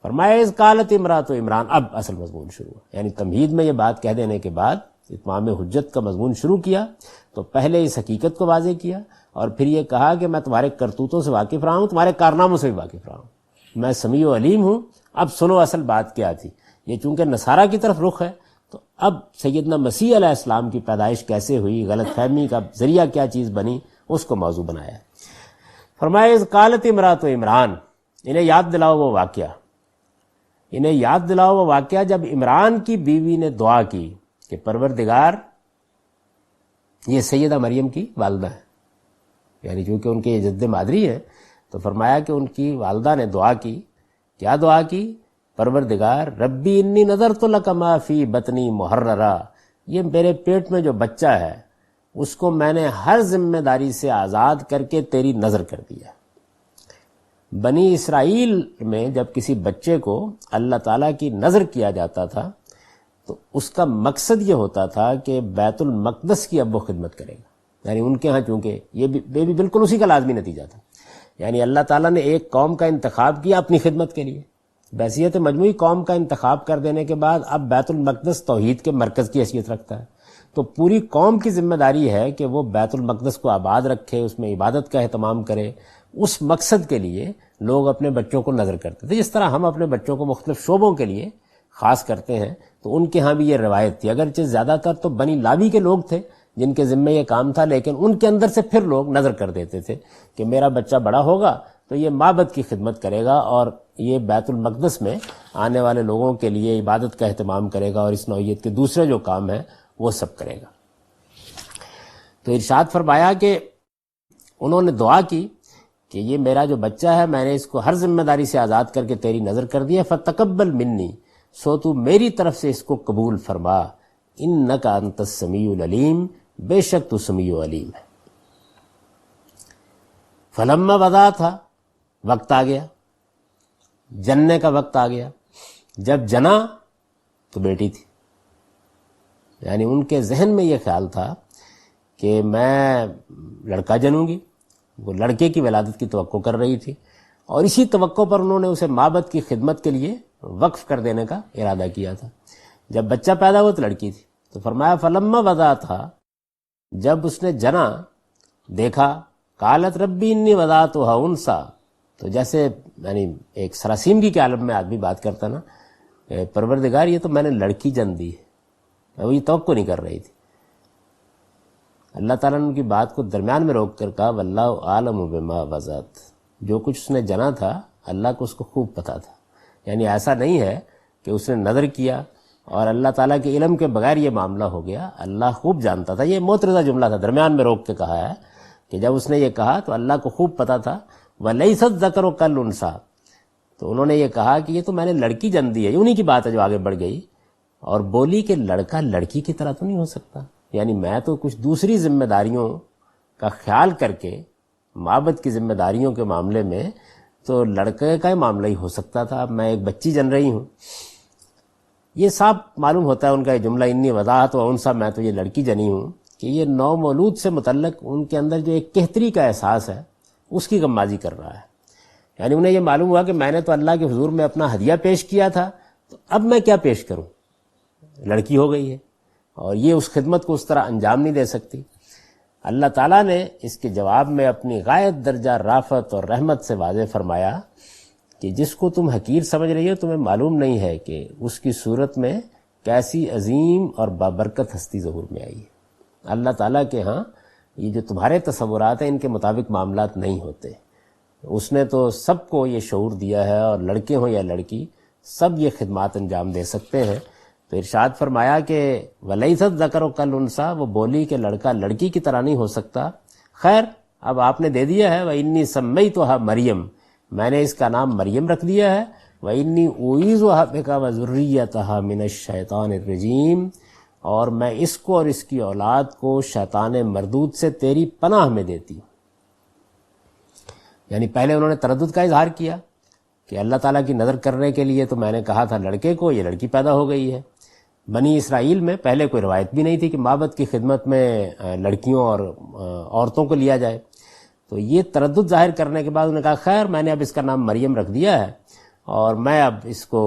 فرمایا اذ قالت امرأۃ عمران، اب اصل مضمون شروع ہوا، یعنی تمہید میں یہ بات کہہ دینے کے بعد اتمام حجت کا مضمون شروع کیا، تو پہلے اس حقیقت کو واضح کیا اور پھر یہ کہا کہ میں تمہارے کرتوتوں سے واقف رہا ہوں، تمہارے کارناموں سے بھی واقف رہا ہوں، میں سمیع و علیم ہوں۔ اب سنو اصل بات کیا تھی، یہ چونکہ نصارہ کی طرف رخ ہے، تو اب سیدنا مسیح علیہ السلام کی پیدائش کیسے ہوئی، غلط فہمی کا ذریعہ کیا چیز بنی، اس کو موضوع بنایا۔ فرمایا اذ قالت امرأۃ عمران، انہیں یاد دلاؤ وہ واقعہ، انہیں یاد دلاؤ وہ واقعہ جب عمران کی بیوی نے دعا کی کہ پروردگار، یہ سیدہ مریم کی والدہ ہے، یعنی چونکہ ان کے یہ جد مادری ہے، تو فرمایا کہ ان کی والدہ نے دعا کی، کیا دعا کی؟ پروردگار ربی انی نذرت لک ما فی بطنی محررا، یہ میرے پیٹ میں جو بچہ ہے اس کو میں نے ہر ذمہ داری سے آزاد کر کے تیری نظر کر دیا۔ بنی اسرائیل میں جب کسی بچے کو اللہ تعالیٰ کی نظر کیا جاتا تھا تو اس کا مقصد یہ ہوتا تھا کہ بیت المقدس کی اب وہ خدمت کرے گا، یعنی ان کے ہاں چونکہ یہ بھی بالکل اسی کا لازمی نتیجہ تھا، یعنی اللہ تعالیٰ نے ایک قوم کا انتخاب کیا اپنی خدمت کے لیے، بحیثیت مجموعی قوم کا انتخاب کر دینے کے بعد اب بیت المقدس توحید کے مرکز کی حیثیت رکھتا ہے، تو پوری قوم کی ذمہ داری ہے کہ وہ بیت المقدس کو آباد رکھے، اس میں عبادت کا اہتمام کرے۔ اس مقصد کے لیے لوگ اپنے بچوں کو نظر کرتے تھے، جس طرح ہم اپنے بچوں کو مختلف شعبوں کے لیے خاص کرتے ہیں، تو ان کے ہاں بھی یہ روایت تھی، اگرچہ زیادہ تر تو بنی لاوی کے لوگ تھے جن کے ذمہ یہ کام تھا، لیکن ان کے اندر سے پھر لوگ نظر کر دیتے تھے کہ میرا بچہ بڑا ہوگا تو یہ معبد کی خدمت کرے گا اور یہ بیت المقدس میں آنے والے لوگوں کے لیے عبادت کا اہتمام کرے گا اور اس نوعیت کے دوسرے جو کام ہیں وہ سب کرے گا۔ تو ارشاد فرمایا کہ انہوں نے دعا کی کہ یہ میرا جو بچہ ہے میں نے اس کو ہر ذمہ داری سے آزاد کر کے تیری نظر کر دیا، فتقبل منی، سو تو میری طرف سے اس کو قبول فرما، انک انت السمیع العلیم، بے شک تو سمیع و علیم ہے۔ فلما وضع تھا، وقت آ گیا، جننے کا وقت آ گیا، جب جنا تو بیٹی تھی، یعنی ان کے ذہن میں یہ خیال تھا کہ میں لڑکا جنوں گی، وہ لڑکے کی ولادت کی توقع کر رہی تھی، اور اسی توقع پر انہوں نے اسے معبد کی خدمت کے لیے وقف کر دینے کا ارادہ کیا تھا۔ جب بچہ پیدا ہوا تو لڑکی تھی، تو فرمایا فلما وضع تھا، جب اس نے جنا، دیکھا، قالت ربی انی وضعتها انثی، تو جیسے یعنی ایک سراسیمگی کے عالم میں آدمی بات کرتا نا، پروردگار یہ تو میں نے لڑکی جن دی ہے، وہ یہ توقع نہیں کر رہی تھی۔ اللہ تعالیٰ نے ان کی بات کو درمیان میں روک کر کہا واللہ عالم بما وضعت، جو کچھ اس نے جنا تھا اللہ کو اس کو خوب پتا تھا، یعنی ایسا نہیں ہے کہ اس نے نظر کیا اور اللہ تعالیٰ کے علم کے بغیر یہ معاملہ ہو گیا، اللہ خوب جانتا تھا۔ یہ معترضہ جملہ تھا، درمیان میں روک کے کہا ہے کہ جب اس نے یہ کہا تو اللہ کو خوب پتا تھا، وَلَيْسَ الذَّكَرُ كَالْأُنثىٰ، تو انہوں نے یہ کہا کہ یہ تو میں نے لڑکی جن دی ہے، انہی کی بات ہے جو آگے بڑھ گئی، اور بولی کہ لڑکا لڑکی کی طرح تو نہیں ہو سکتا، یعنی میں تو کچھ دوسری ذمہ داریوں کا خیال کر کے معبد کی ذمہ داریوں کے معاملے میں تو لڑکے کا ہی معاملہ ہی ہو سکتا تھا، اب میں ایک بچی جن رہی ہوں۔ یہ صاف معلوم ہوتا ہے ان کا یہ جملہ انی وضاحت و انثیٰ، میں تو یہ لڑکی جنی ہوں، کہ یہ نو مولود سے متعلق ان کے اندر جو ایک قہتری کا احساس ہے اس کی غمازی کر رہا ہے، یعنی انہیں یہ معلوم ہوا کہ میں نے تو اللہ کے حضور میں اپنا ہدیہ پیش کیا تھا، تو اب میں کیا پیش کروں، لڑکی ہو گئی ہے اور یہ اس خدمت کو اس طرح انجام نہیں دے سکتی۔ اللہ تعالیٰ نے اس کے جواب میں اپنی غایت درجہ رافت اور رحمت سے واضح فرمایا کہ جس کو تم حقیر سمجھ رہی ہو تمہیں معلوم نہیں ہے کہ اس کی صورت میں کیسی عظیم اور بابرکت ہستی ظہور میں آئی ہے۔ اللہ تعالیٰ کے ہاں یہ جو تمہارے تصورات ہیں ان کے مطابق معاملات نہیں ہوتے، اس نے تو سب کو یہ شعور دیا ہے، اور لڑکے ہوں یا لڑکی سب یہ خدمات انجام دے سکتے ہیں۔ تو ارشاد فرمایا کہ وَلَيْسَ الذَّكَرُ كَالْأُنثىٰ، وہ بولی کہ لڑکا لڑکی کی طرح نہیں ہو سکتا. خیر اب آپ نے دے دیا ہے. وَإِنِّي سَمَّيْتُهَا مریم، میں نے اس کا نام مریم رکھ دیا ہے. وَإِنِّي أُعِيذُهَا بِكَ وَذُرِّيَّتَهَا مِنَ الشَّيْطَانِ الرَّجِيمِ، اور میں اس کو اور اس کی اولاد کو شیطان مردود سے تیری پناہ میں دیتی ہوں. یعنی پہلے انہوں نے تردد کا اظہار کیا کہ اللہ تعالیٰ کی نظر کرنے کے لیے تو میں نے کہا تھا لڑکے کو، یہ لڑکی پیدا ہو گئی ہے. بنی اسرائیل میں پہلے کوئی روایت بھی نہیں تھی کہ معبد کی خدمت میں لڑکیوں اور عورتوں کو لیا جائے. تو یہ تردد ظاہر کرنے کے بعد انہوں نے کہا خیر میں نے اب اس کا نام مریم رکھ دیا ہے، اور میں اب اس کو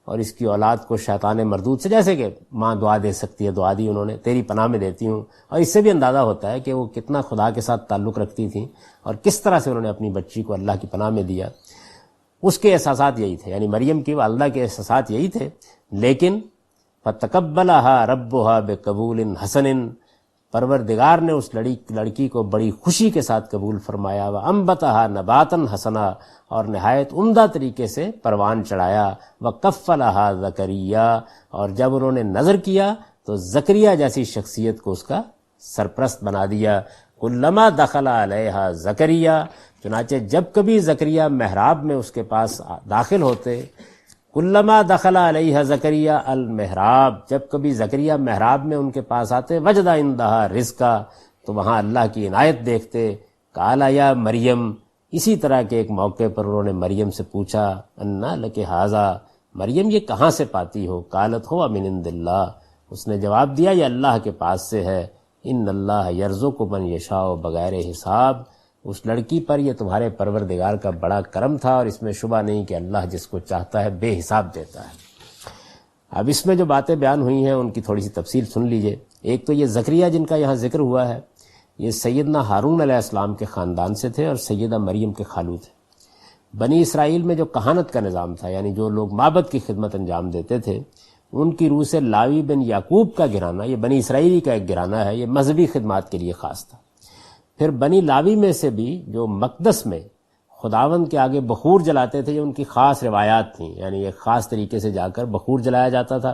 اور اس کی اولاد کو شیطان مردود سے، جیسے کہ ماں دعا دے سکتی ہے، دعا دی انہوں نے، تیری پناہ میں دیتی ہوں. اور اس سے بھی اندازہ ہوتا ہے کہ وہ کتنا خدا کے ساتھ تعلق رکھتی تھیں اور کس طرح سے انہوں نے اپنی بچی کو اللہ کی پناہ میں دیا. اس کے احساسات یہی تھے، یعنی مریم کی والدہ کے احساسات یہی تھے. لیکن فَتَقَبَّلَهَا رَبُّهَا بِقَبُولٍ حَسَنٍ، پروردگار نے اس لڑکی کو بڑی خوشی کے ساتھ قبول فرمایا. وَأَنبَتَهَا نَبَاتًا حَسَنًا، اور نہایت عمدہ طریقے سے پروان چڑھایا. وَكَفَّلَهَا زَكَرِيَّا، اور جب انہوں نے نظر کیا تو زکریا جیسی شخصیت کو اس کا سرپرست بنا دیا. كُلَّمَا دَخَلَ عَلَيْهَا زَكَرِيَّا، چنانچہ جب کبھی زکریا محراب میں اس کے پاس داخل ہوتے، کلما دخل علیہ زکریا المحراب، جب کبھی زکریا محراب میں ان کے پاس آتے، وجد عندہا رزقا، تو وہاں اللہ کی عنایت دیکھتے. قال یا مریم، اسی طرح کے ایک موقع پر انہوں نے مریم سے پوچھا انا لک ھذا، مریم یہ کہاں سے پاتی ہو؟ قالت ہوا من عند اللہ، اس نے جواب دیا یہ اللہ کے پاس سے ہے. ان اللہ یرزق من یشاء بغیر حساب، اس لڑکی پر یہ تمہارے پروردگار کا بڑا کرم تھا، اور اس میں شبہ نہیں کہ اللہ جس کو چاہتا ہے بے حساب دیتا ہے. اب اس میں جو باتیں بیان ہوئی ہیں ان کی تھوڑی سی تفصیل سن لیجئے. ایک تو یہ زکریا جن کا یہاں ذکر ہوا ہے، یہ سیدنا ہارون علیہ السلام کے خاندان سے تھے اور سیدہ مریم کے خالو تھے. بنی اسرائیل میں جو کہانت کا نظام تھا، یعنی جو لوگ معبد کی خدمت انجام دیتے تھے، ان کی روح سے لاوی بن یعقوب کا گھرانہ، یہ بنی اسرائیلی کا ایک گھرانہ ہے، یہ مذہبی خدمات کے لیے خاص تھا. پھر بنی لاوی میں سے بھی جو مقدس میں خداوند کے آگے بخور جلاتے تھے، یہ ان کی خاص روایات تھیں، یعنی ایک خاص طریقے سے جا کر بخور جلایا جاتا تھا.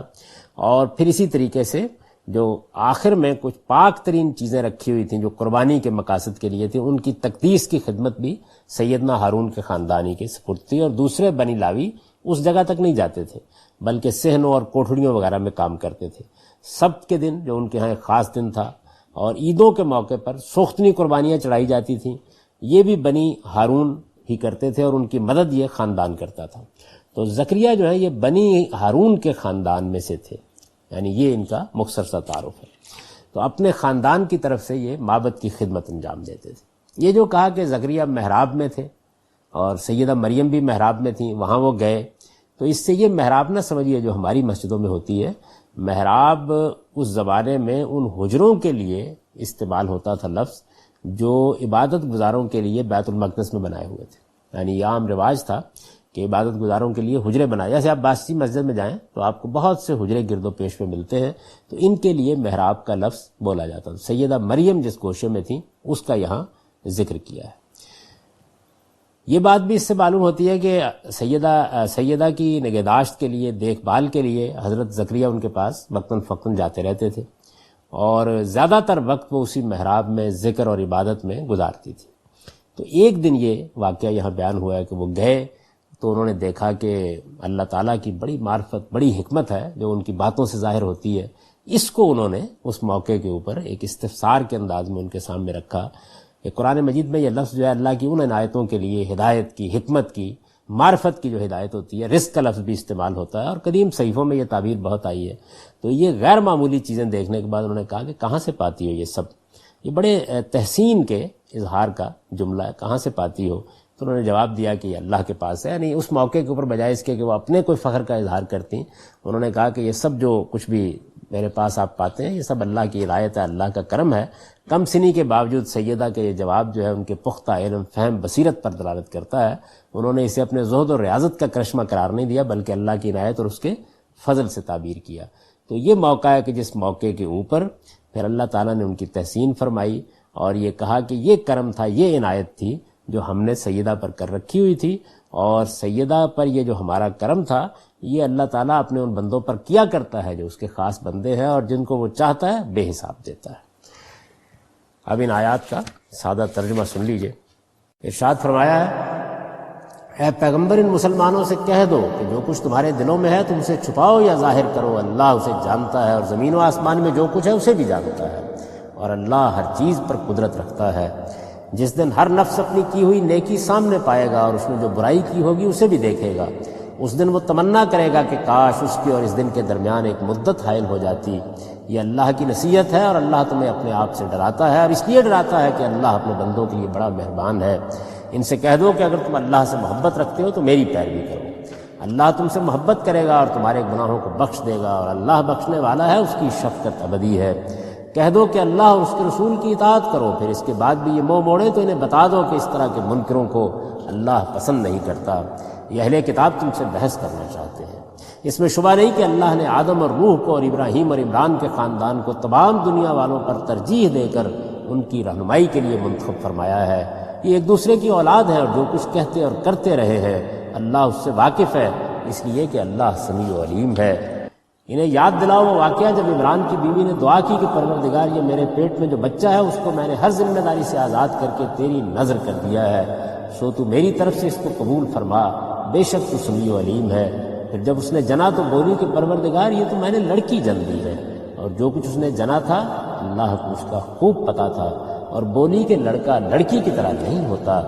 اور پھر اسی طریقے سے جو آخر میں کچھ پاک ترین چیزیں رکھی ہوئی تھیں جو قربانی کے مقاصد کے لیے تھیں، ان کی تقدیس کی خدمت بھی سیدنا ہارون کے خاندانی کے سپرد تھی. اور دوسرے بنی لاوی اس جگہ تک نہیں جاتے تھے، بلکہ صحنوں اور کوٹھڑیوں وغیرہ میں کام کرتے تھے. سبت کے دن جو ان کے ہاں ایک خاص دن تھا، اور عیدوں کے موقع پر سوختنی قربانیاں چڑھائی جاتی تھیں، یہ بھی بنی ہارون ہی کرتے تھے، اور ان کی مدد یہ خاندان کرتا تھا. تو زکریا جو ہے یہ بنی ہارون کے خاندان میں سے تھے، یعنی یہ ان کا مختصر سا تعارف ہے. تو اپنے خاندان کی طرف سے یہ معبد کی خدمت انجام دیتے تھے. یہ جو کہا کہ زکریا محراب میں تھے اور سیدہ مریم بھی محراب میں تھیں، وہاں وہ گئے، تو اس سے یہ محراب نہ سمجھیے جو ہماری مسجدوں میں ہوتی ہے. محراب اس زمانے میں ان حجروں کے لیے استعمال ہوتا تھا لفظ جو عبادت گزاروں کے لیے بیت المقدس میں بنائے ہوئے تھے. یعنی یہ عام رواج تھا کہ عبادت گزاروں کے لیے حجرے بنائے، جیسے آپ باستی مسجد میں جائیں تو آپ کو بہت سے حجرے گرد و پیش میں ملتے ہیں، تو ان کے لیے محراب کا لفظ بولا جاتا تھا. سیدہ مریم جس گوشے میں تھیں اس کا یہاں ذکر کیا ہے. یہ بات بھی اس سے معلوم ہوتی ہے کہ سیدہ کی نگہداشت کے لیے، دیکھ بھال کے لیے حضرت زکریا ان کے پاس وقتاً فوقتاً جاتے رہتے تھے، اور زیادہ تر وقت وہ اسی محراب میں ذکر اور عبادت میں گزارتی تھی. تو ایک دن یہ واقعہ یہاں بیان ہوا ہے کہ وہ گئے تو انہوں نے دیکھا کہ اللہ تعالیٰ کی بڑی معرفت، بڑی حکمت ہے جو ان کی باتوں سے ظاہر ہوتی ہے. اس کو انہوں نے اس موقع کے اوپر ایک استفسار کے انداز میں ان کے سامنے رکھا. قرآن مجید میں یہ لفظ جو ہے اللہ کی ان عنایتوں کے لیے، ہدایت کی، حکمت کی، معرفت کی جو ہدایت ہوتی ہے، رزق کا لفظ بھی استعمال ہوتا ہے، اور قدیم صحیفوں میں یہ تعبیر بہت آئی ہے. تو یہ غیر معمولی چیزیں دیکھنے کے بعد انہوں نے کہا کہ کہاں سے پاتی ہو یہ سب؟ یہ بڑے تحسین کے اظہار کا جملہ ہے، کہاں سے پاتی ہو؟ تو انہوں نے جواب دیا کہ یہ اللہ کے پاس ہے. یعنی اس موقع کے اوپر بجائے اس کے کہ وہ اپنے کوئی فخر کا اظہار کرتی، انہوں نے کہا کہ یہ سب جو کچھ بھی میرے پاس آپ پاتے ہیں یہ سب اللہ کی عنایت ہے، اللہ کا کرم ہے. کم سنی کے باوجود سیدہ کے یہ جواب جو ہے ان کے پختہ علم، فہم، بصیرت پر دلالت کرتا ہے. انہوں نے اسے اپنے زہد و ریاضت کا کرشمہ قرار نہیں دیا، بلکہ اللہ کی عنایت اور اس کے فضل سے تعبیر کیا. تو یہ موقع ہے کہ جس موقع کے اوپر پھر اللہ تعالیٰ نے ان کی تحسین فرمائی اور یہ کہا کہ یہ کرم تھا، یہ عنایت تھی جو ہم نے سیدہ پر کر رکھی ہوئی تھی، اور سیدہ پر یہ جو ہمارا کرم تھا یہ اللہ تعالیٰ اپنے ان بندوں پر کیا کرتا ہے جو اس کے خاص بندے ہیں اور جن کو وہ چاہتا ہے بے حساب دیتا ہے۔ اب ان آیات کا سادہ ترجمہ سن لیجئے۔ ارشاد فرمایا ہے، اے پیغمبر ان مسلمانوں سے کہہ دو کہ جو کچھ تمہارے دلوں میں ہے تم اسے چھپاؤ یا ظاہر کرو، اللہ اسے جانتا ہے، اور زمین و آسمان میں جو کچھ ہے اسے بھی جانتا ہے، اور اللہ ہر چیز پر قدرت رکھتا ہے۔ جس دن ہر نفس اپنی کی ہوئی نیکی سامنے پائے گا اور اس نے جو برائی کی ہوگی اسے بھی دیکھے گا، اس دن وہ تمنا کرے گا کہ کاش اس کی اور اس دن کے درمیان ایک مدت حائل ہو جاتی۔ یہ اللہ کی نصیحت ہے، اور اللہ تمہیں اپنے آپ سے ڈراتا ہے، اور اس لیے ڈراتا ہے کہ اللہ اپنے بندوں کے لیے بڑا مہربان ہے۔ ان سے کہہ دو کہ اگر تم اللہ سے محبت رکھتے ہو تو میری پیروی کرو، اللہ تم سے محبت کرے گا اور تمہارے گناہوں کو بخش دے گا، اور اللہ بخشنے والا ہے، اس کی شفقت ابدی ہے۔ کہہ دو کہ اللہ اور اس کے رسول کی اطاعت کرو، پھر اس کے بعد بھی یہ منہ موڑے تو انہیں بتا دو کہ اس طرح کے منکروں کو اللہ پسند نہیں کرتا۔ یہ اہل کتاب تم سے بحث کرنا چاہتے ہیں۔ اس میں شبہ نہیں کہ اللہ نے آدم اور نوح کو اور ابراہیم اور عمران کے خاندان کو تمام دنیا والوں پر ترجیح دے کر ان کی رہنمائی کے لیے منتخب فرمایا ہے۔ یہ ایک دوسرے کی اولاد ہیں، اور جو کچھ کہتے اور کرتے رہے ہیں اللہ اس سے واقف ہے، اس لیے کہ اللہ سمیع و علیم ہے۔ انہیں یاد دلاؤ وہ واقعہ جب عمران کی بیوی نے دعا کی کہ پروردگار یہ میرے پیٹ میں جو بچہ ہے اس کو میں نے ہر ذمہ داری سے آزاد کر کے تیری نذر کر دیا ہے، سو تو میری طرف سے اس کو قبول فرما، بے شک تو سمیع و علیم ہے۔ پھر جب اس نے جنا تو بولی کہ پروردگار یہ تو میں نے لڑکی جن دی ہے، اور جو کچھ اس نے جنا تھا اللہ کو اس کا خوب پتہ تھا، اور بولی کہ لڑکا لڑکی کی طرح نہیں ہوتا،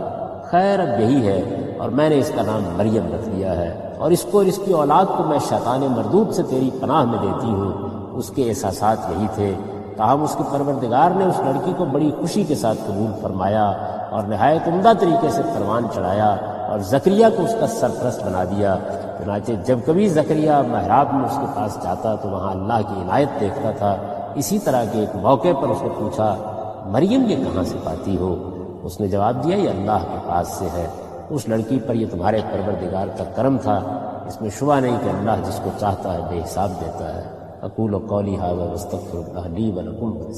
خیر اب یہی ہے، اور میں نے اس کا نام مریم رکھ دیا ہے، اور اس کو اور اس کی اولاد کو میں شیطان مردود سے تیری پناہ میں دیتی ہوں۔ اس کے احساسات یہی تھے، تاہم اس کے پروردگار نے اس لڑکی کو بڑی خوشی کے ساتھ قبول فرمایا اور نہایت عمدہ طریقے سے پروان چڑھایا، اور زکریہ کو اس کا سرپرست بنا دیا۔ چنانچہ جب کبھی زکریہ محراب میں اس کے پاس جاتا تو وہاں اللہ کی عنایت دیکھتا تھا۔ اسی طرح کے ایک موقع پر اس نے پوچھا، مریم یہ کہاں سے پاتی ہو؟ اس نے جواب دیا، یہ اللہ کے پاس سے ہے۔ اس لڑکی پر یہ تمہارے پروردگار کا کرم تھا، اس میں شبہ نہیں کہ اللہ جس کو چاہتا ہے بے حساب دیتا ہے۔ اقول قولی ھذا واستغفر اللہ لی ولکم۔